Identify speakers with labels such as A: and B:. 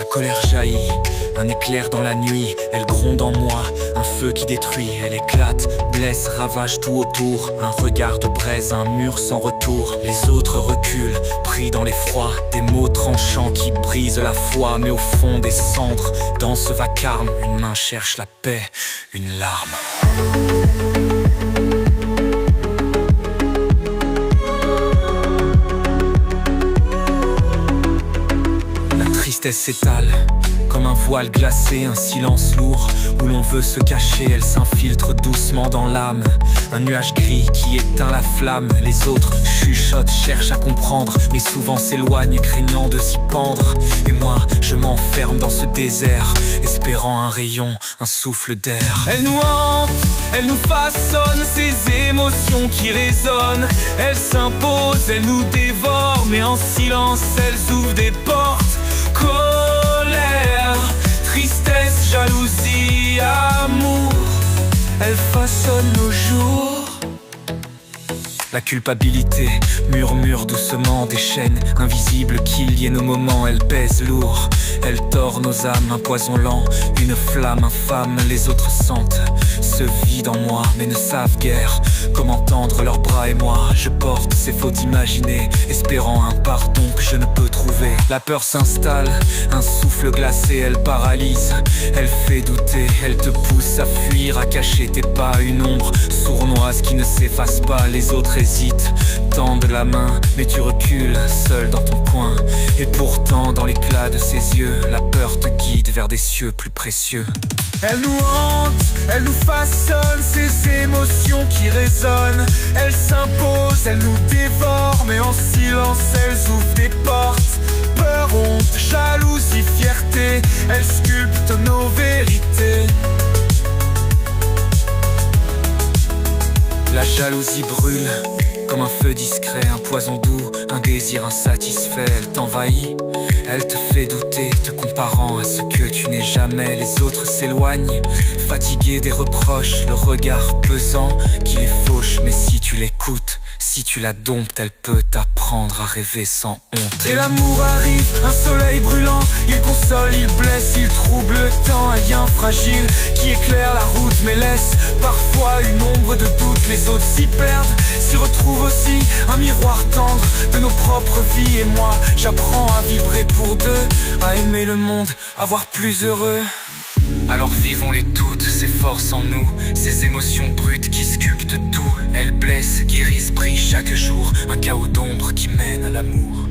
A: La colère jaillit, un éclair dans la nuit. Elle gronde en moi, un feu qui détruit. Elle éclate, blesse, ravage tout autour. Un regard de braise, un mur sans retour. Les autres reculent, pris dans l'effroi. Des mots tranchants qui brisent la foi. Mais au fond des cendres, dans ce vacarme, une main cherche la paix, une larme. La tristesse s'étale comme un voile glacé, un silence lourd où l'on veut se cacher. Elle s'infiltre doucement dans l'âme, un nuage gris qui éteint la flamme. Les autres chuchotent, cherchent à comprendre, mais souvent s'éloignent, craignant de s'y pendre. Et moi, je m'enferme dans ce désert, espérant un rayon, un souffle d'air. Elle nous hante, elle nous façonne, ces émotions qui résonnent. Elle s'impose, elle nous dévore, mais en silence, elles ouvrent des portes. Colère, tristesse, jalousie, amour, elle façonne nos jours. La culpabilité murmure doucement, des chaînes invisibles qui lient nos moments. Elle pèse lourd, elle tord nos âmes, un poison lent, une flamme infâme. Les autres sentent ce vide en moi, mais ne savent guère comment tendre leurs bras. Et moi, je porte ces fautes imaginées, espérant un pardon que je ne peux trouver. La peur s'installe, un souffle glacé, elle paralyse, elle fait douter, elle te pousse à fuir, à cacher tes pas. Une ombre sournoise qui ne s'efface pas. Les autres hésitent, tendent la main, mais tu recules, seul dans ton coin. Et pourtant, dans l'éclat de ses yeux, la peur te guide vers des cieux plus précieux. Elle nous hante, elle nous façonne, ces émotions qui résonnent. Elle s'impose, elle nous dévore, mais en silence, elles ouvrent des portes. Peur, honte, jalousie, fierté, elles sculptent nos vérités. La jalousie brûle comme un feu discret, un poison doux, un désir insatisfait. Elle t'envahit, elle te fait douter, te comparant à ce que tu n'es jamais. Les autres s'éloignent, fatigués des reproches, le regard pesant qui les fauche. Mais si tu l'écoutes, si tu la domptes, elle peut t'apprendre à rêver sans honte. Et l'amour arrive, un soleil brûlant, il console, il blesse, il trouble le temps. Un lien fragile qui éclaire la route, mais laisse parfois une ombre de doute. Les autres s'y perdent, s'y retrouvent aussi, un miroir tendre de nos propres vies. Et moi, j'apprends à vibrer pour deux, à aimer le monde, à voir plus heureux. Alors vivons-les toutes, ces forces en nous, ces émotions brutes qui sculptent tout. Elles blessent, guérissent, brillent chaque jour, un chaos d'ombre qui mène à l'amour.